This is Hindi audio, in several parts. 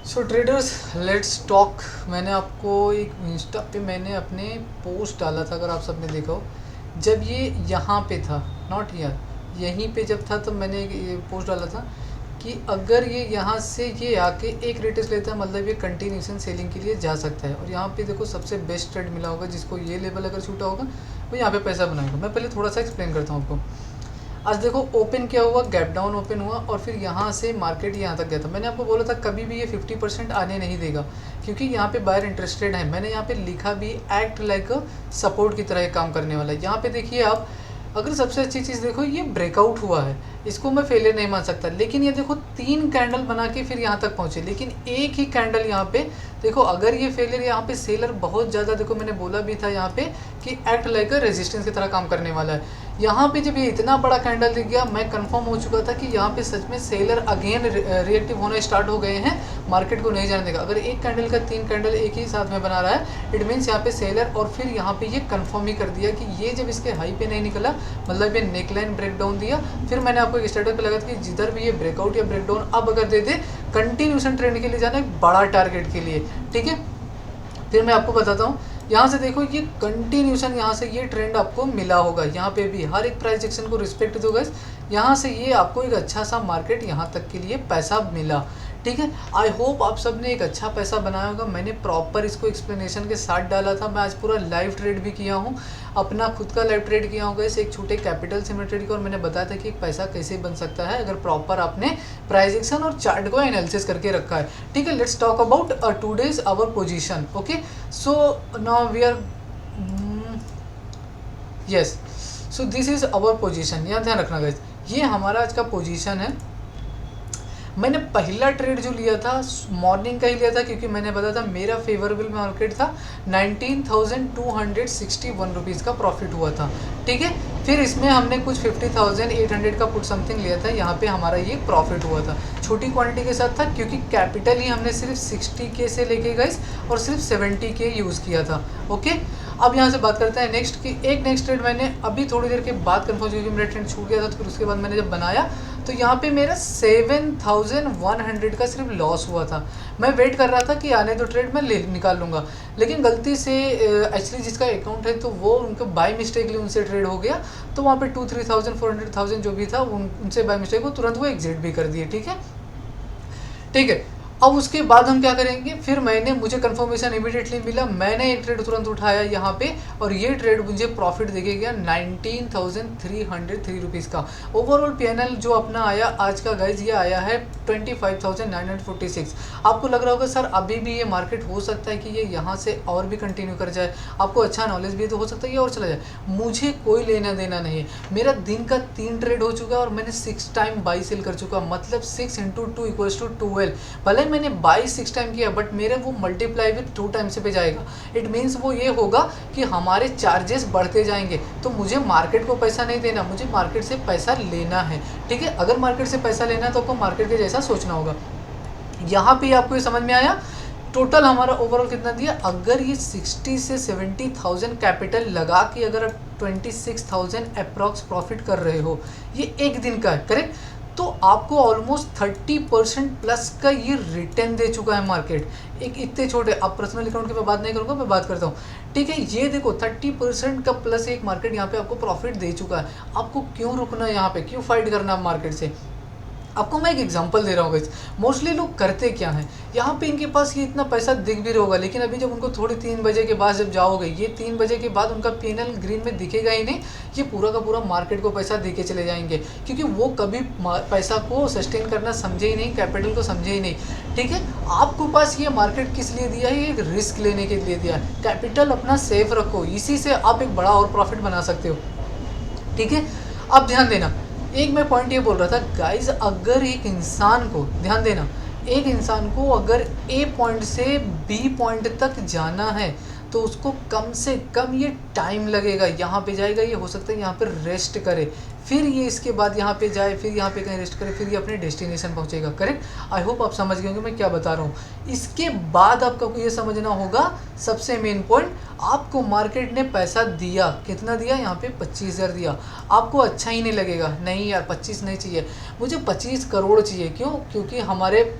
So traders, let's talk. मैंने आपको एक इंस्टा पे मैंने अपने पोस्ट डाला था, अगर आप सबने देखा हो। जब ये यहाँ पे था, नॉट हियर, यहीं पे जब था, तब मैंने ये पोस्ट डाला था कि अगर ये यहाँ से ये आके एक रेटेस लेता है, मतलब ये कंटिन्यूशन सेलिंग के लिए जा सकता है। और यहाँ पे देखो सबसे बेस्ट ट्रेड मिला होगा जिसको ये लेवल अगर छूटा होगा वो यहाँ पे पैसा बनाएगा। मैं पहले थोड़ा सा एक्सप्लेन करता हूँ आपको। आज देखो ओपन क्या हुआ, गैप डाउन ओपन हुआ और फिर यहाँ से मार्केट यहाँ तक गया था। मैंने आपको बोला था कभी भी ये 50% आने नहीं देगा, क्योंकि यहाँ पे बायर इंटरेस्टेड है। मैंने यहाँ पे लिखा भी, एक्ट लाइक अ सपोर्ट की तरह ये काम करने वाला है। यहाँ पे देखिए आप, अगर सबसे अच्छी चीज़ देखो, ये ब्रेकआउट हुआ है, इसको मैं फेलियर नहीं मान सकता। लेकिन ये देखो 3 कैंडल बना के फिर यहाँ तक पहुँचे, लेकिन एक ही कैंडल यहाँ पे देखो, अगर ये फेलियर, यहाँ पे सेलर बहुत ज़्यादा, देखो मैंने बोला भी था यहाँ पे कि एक्ट लाइक अ रेजिस्टेंस की तरह काम करने वाला है। यहाँ पे जब ये इतना बड़ा कैंडल दिख गया, मैं कंफर्म हो चुका था कि यहाँ पे सच में सेलर अगेन रिएक्टिव होना स्टार्ट हो गए हैं, मार्केट को नहीं जाने देगा। अगर एक कैंडल का 3 कैंडल एक ही साथ में बना रहा है, इट मीन्स यहाँ पे सेलर, और फिर यहाँ पे ये कंफर्म ही कर दिया कि ये जब इसके हाई पे नहीं निकला, मतलब ये नेकलाइन ब्रेकडाउन दिया। फिर मैंने आपको एक स्टेटस पे लगा था कि जिधर भी ये ब्रेकआउट या ब्रेकडाउन अब अगर दे दे, कंटिन्यूशन ट्रेंड के लिए जाना एक बड़ा टारगेट के लिए, ठीक है। फिर मैं आपको बताता हूँ, यहाँ से देखो ये कंटिन्यूशन, यहाँ से ये ट्रेंड आपको मिला होगा। यहाँ पे भी हर एक प्राइस एक्शन को रिस्पेक्ट दो गाइस। यहाँ से ये आपको एक अच्छा सा मार्केट यहाँ तक के लिए पैसा मिला, ठीक है। आई होप आप सब ने एक अच्छा पैसा बनाया होगा। मैंने प्रॉपर इसको एक्सप्लेनेशन के साथ डाला था। मैं आज पूरा लाइव ट्रेड भी किया हूँ, अपना खुद का लाइव ट्रेड किया होगा इस एक छोटे कैपिटल से मैं ट्रेड किया, और मैंने बताया था कि पैसा कैसे बन सकता है अगर प्रॉपर आपने प्राइस एक्शन और चार्ट को एनालिसिस करके रखा है, ठीक है। Let's talk about today's our position, okay. So now we are, yes, so this is our position. यहाँ ध्यान रखना गाइस, ये हमारा आज का पोजीशन है। मैंने पहला ट्रेड जो लिया था मॉर्निंग का ही लिया था, क्योंकि मैंने बताया था मेरा फेवरेबल मार्केट था, 19,261 रुपीज़ का प्रॉफिट हुआ था, ठीक है। फिर इसमें हमने कुछ 50,800 का पुट समथिंग लिया था, यहाँ पे हमारा ये प्रॉफिट हुआ था। छोटी क्वांटिटी के साथ था, क्योंकि कैपिटल ही हमने सिर्फ 60K से लेके गए और सिर्फ 70K यूज़ किया था, ओके। अब यहाँ से बात करते हैं नेक्स्ट की। एक नेक्स्ट ट्रेड मैंने अभी थोड़ी देर के बाद कन्फर्म, क्योंकि मेरा ट्रेंड छूट गया था, तो फिर उसके बाद मैंने जब बनाया तो यहाँ पे मेरा 7,100 का सिर्फ लॉस हुआ था। मैं वेट कर रहा था कि आने दो ट्रेड मैं ले निकाल लूँगा, लेकिन गलती से एक्चुअली जिसका अकाउंट है तो वो उनको बाय मिस्टेकली उनसे ट्रेड हो गया, तो वहाँ पे 2-3,000 400,000 जो भी था उनसे बाय मिस्टेक वो तुरंत वो एग्जिट भी कर दिए, ठीक है, ठीक है। अब उसके बाद हम क्या करेंगे, फिर मुझे कंफर्मेशन इमीडिएटली मिला, मैंने एक ट्रेड तुरंत उठाया यहाँ पे, और ये ट्रेड मुझे प्रॉफिट देके गया 19,303 रुपीज़ का। ओवरऑल पीएनएल जो अपना आया आज का गाइज, ये आया है 25,946। आपको लग रहा होगा सर अभी भी ये मार्केट हो सकता है कि ये यहाँ से और भी कंटिन्यू कर जाए, आपको अच्छा नॉलेज भी तो हो सकता है ये और चला जाए। मुझे कोई लेना देना नहीं है। मेरा दिन का 3 ट्रेड हो चुका है और मैंने 6 टाइम बाई सेल कर चुका, मतलब 6 × 2 = 12। भले मैंने बाई 6 टाइम किया, बट मेरे वो मल्टीप्लाई विथ 2 टाइम से पे जाएगा। इट मीन्स वो ये होगा कि हमारे चार्जेस बढ़ते जाएंगे, तो मुझे मार्केट को पैसा नहीं देना, मुझे मार्केट से पैसा लेना है, ठीक है। अगर मार्केट से पैसा लेना है तो आपको मार्केट के जैसा सोचना होगा। यहाँ पे आपको ये समझ में आया, टोटल हमारा ओवरऑल कितना दिया। अगर ये 60 से 70,000 कैपिटल लगा के अगर 26,000 अप्रॉक्स प्रॉफिट कर रहे हो, ये एक दिन का है, करेक्ट, तो आपको ऑलमोस्ट 30% प्लस का ये रिटर्न दे चुका है मार्केट। एक इतने छोटे, अब पर्सनल अकाउंट की मैं बात नहीं करूँगा, मैं बात करता हूँ, ठीक है। ये देखो 30% का प्लस एक मार्केट यहाँ पे आपको प्रॉफिट दे चुका है। आपको क्यों रुकना है यहाँ पे, क्यों फाइट करना मार्केट से। आपको मैं एक एग्जांपल दे रहा हूँ गाइस, मोस्टली लोग करते क्या हैं, यहाँ पे इनके पास ये इतना पैसा दिख भी होगा, लेकिन अभी जब उनको थोड़ी 3 बजे के बाद जब जाओगे, ये 3 बजे के बाद उनका पीएनएल ग्रीन में दिखेगा ही नहीं, ये पूरा का पूरा मार्केट को पैसा दे के चले जाएंगे, क्योंकि वो कभी पैसा को सस्टेन करना समझे ही नहीं, कैपिटल को समझे ही नहीं, ठीक है। आपको पास ये मार्केट किस लिए दिया है, ये एक रिस्क लेने के लिए दिया है। कैपिटल अपना सेफ रखो, इसी से आप एक बड़ा और प्रॉफिट बना सकते हो, ठीक है। अब ध्यान देना, एक मैं पॉइंट ये बोल रहा था गाइज, अगर एक इंसान को, ध्यान देना, एक इंसान को अगर ए पॉइंट से बी पॉइंट तक जाना है तो उसको कम से कम ये टाइम लगेगा। यहाँ पे जाएगा, ये हो सकता है यहाँ पे रेस्ट करे, फिर ये इसके बाद यहाँ पे जाए, फिर यहाँ पे कहीं रेस्ट करे, फिर ये अपने डेस्टिनेशन पहुँचेगा, करेक्ट। आई होप आप समझ गए होंगे मैं क्या बता रहा हूँ। इसके बाद आपको ये समझना होगा, सबसे मेन पॉइंट, आपको मार्केट ने पैसा दिया, कितना दिया, यहाँ पे 25,000 दिया। आपको अच्छा ही नहीं लगेगा, नहीं यार 25 नहीं चाहिए, मुझे 25 करोड़ चाहिए। क्यों? क्योंकि हमारे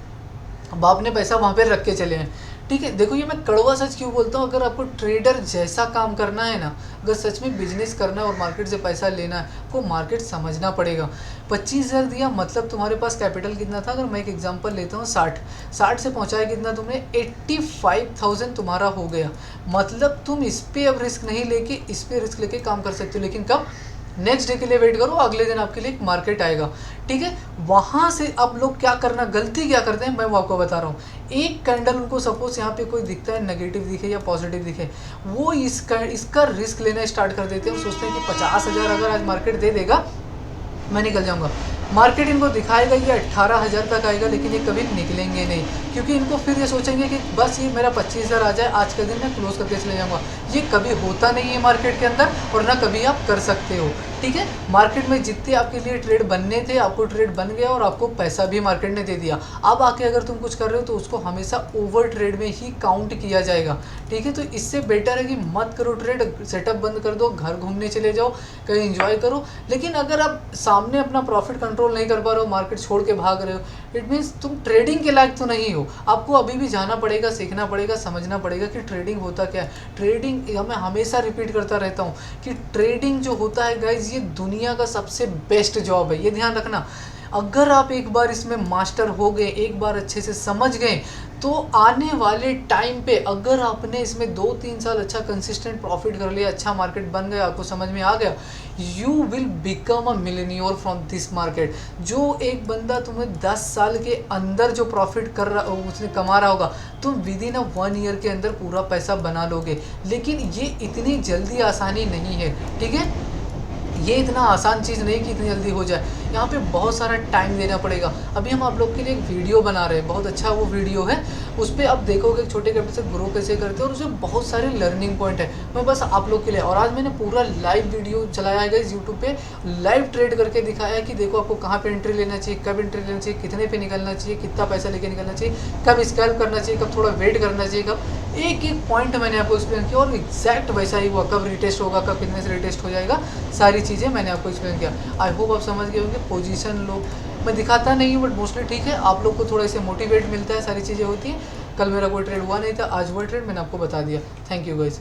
अब आपने पैसा वहाँ पे रख के चले हैं, ठीक है। देखो ये मैं कड़वा सच क्यों बोलता हूँ, अगर आपको ट्रेडर जैसा काम करना है ना, अगर सच में बिजनेस करना है और मार्केट से पैसा लेना है, आपको मार्केट समझना पड़ेगा। 25,000 दिया मतलब तुम्हारे पास कैपिटल कितना था, अगर मैं एक एग्जांपल लेता हूँ 60 से पहुँचाया कितना तुमने, 85,000 तुम्हारा हो गया। मतलब तुम इस पर अब रिस्क नहीं लेके इस पर रिस्क लेके काम कर सकते हो, लेकिन कब, नेक्स्ट डे के लिए वेट करो, अगले दिन आपके लिए एक मार्केट आएगा, ठीक है। वहाँ से अब लोग क्या करना, गलती क्या करते हैं मैं वो आपको बता रहा हूँ। एक कैंडल उनको सपोज यहाँ पे कोई दिखता है नेगेटिव दिखे या पॉजिटिव दिखे, वो इसका रिस्क लेना स्टार्ट कर देते हैं और सोचते हैं कि 50,000 अगर आज मार्केट दे देगा मैं निकल जाऊंगा। मार्केट इनको दिखाएगा ये 18,000 तक आएगा, लेकिन ये कभी निकलेंगे नहीं, क्योंकि इनको फिर ये सोचेंगे कि बस ये मेरा 25,000 आ जाए, आज का दिन मैं क्लोज करके चले जाऊंगा। ये कभी होता नहीं है मार्केट के अंदर, और ना कभी आप कर सकते हो, ठीक है। मार्केट में जितने आपके लिए ट्रेड बनने थे, आपको ट्रेड बन गया और आपको पैसा भी मार्केट ने दे दिया। अब आके अगर तुम कुछ कर रहे हो तो उसको हमेशा ओवर ट्रेड में ही काउंट किया जाएगा, ठीक है। तो इससे बेटर है कि मत करो ट्रेड, सेटअप बंद कर दो, घर घूमने चले जाओ, कहीं इंजॉय करो। लेकिन अगर आप सामने अपना प्रॉफिट कंट्रोल नहीं कर पा रहे हो, मार्केट छोड़ के भाग रहे हो, इट मीन्स तुम ट्रेडिंग के लायक तो नहीं हो। आपको अभी भी जाना पड़ेगा, सीखना पड़ेगा, समझना पड़ेगा कि ट्रेडिंग होता क्या है। ट्रेडिंग मैं हमेशा रिपीट करता रहता हूँ कि ट्रेडिंग जो होता है गाइज, ये दुनिया का सबसे बेस्ट जॉब है, ये ध्यान रखना। अगर आप एक बार इसमें मास्टर हो गए, एक बार अच्छे से समझ गए, तो आने वाले टाइम पे अगर आपने इसमें 2-3 साल अच्छा कंसिस्टेंट प्रॉफिट कर लिया, अच्छा मार्केट बन गया, आपको समझ में आ गया, you will become a millionaire from this market. जो एक बंदा तुम्हें 10 साल के अंदर जो प्रॉफिट कर रहा उसने कमा रहा होगा, तुम विद इन 1 ईयर के अंदर पूरा पैसा बना लोगे। लेकिन ये इतनी जल्दी आसानी नहीं है, ठीक है। ये इतना आसान चीज़ नहीं कि इतनी जल्दी हो जाए, यहाँ पे बहुत सारा टाइम देना पड़ेगा। अभी हम आप लोग के लिए एक वीडियो बना रहे हैं, बहुत अच्छा वो वीडियो है, उस पर आप देखोगे छोटे कैपिटल से ग्रो कैसे करते हैं, और उसमें बहुत सारे लर्निंग पॉइंट है। मैं बस आप लोग के लिए, और आज मैंने पूरा लाइव वीडियो चलाया है गाइस यूट्यूब पे, लाइव ट्रेड करके दिखाया है कि देखो आपको कहाँ पे एंट्री लेना चाहिए, कब एंट्री लेना चाहिए, कितने पे निकलना चाहिए, कितना पैसा लेके निकलना चाहिए, कब स्कैल्प करना चाहिए, कब थोड़ा वेट करना चाहिए, कब एक एक पॉइंट मैंने आपको एक्सप्लेन किया, और एग्जैक्ट वैसा ही हुआ, कब रिटेस्ट होगा, कब कितने से रिटेस्ट हो जाएगा, सारी चीज़ें मैंने आपको एक्सप्लेन किया। आई होप आप समझ गए होंगे। पोजीशन लो मैं दिखाता नहीं हूँ, बट मोस्टली ठीक है, आप लोग को थोड़ा इससे मोटिवेट मिलता है, सारी चीज़ें होती हैं। कल मेरा कोई ट्रेड हुआ नहीं था, आज वो ट्रेड मैंने आपको बता दिया। Thank you guys.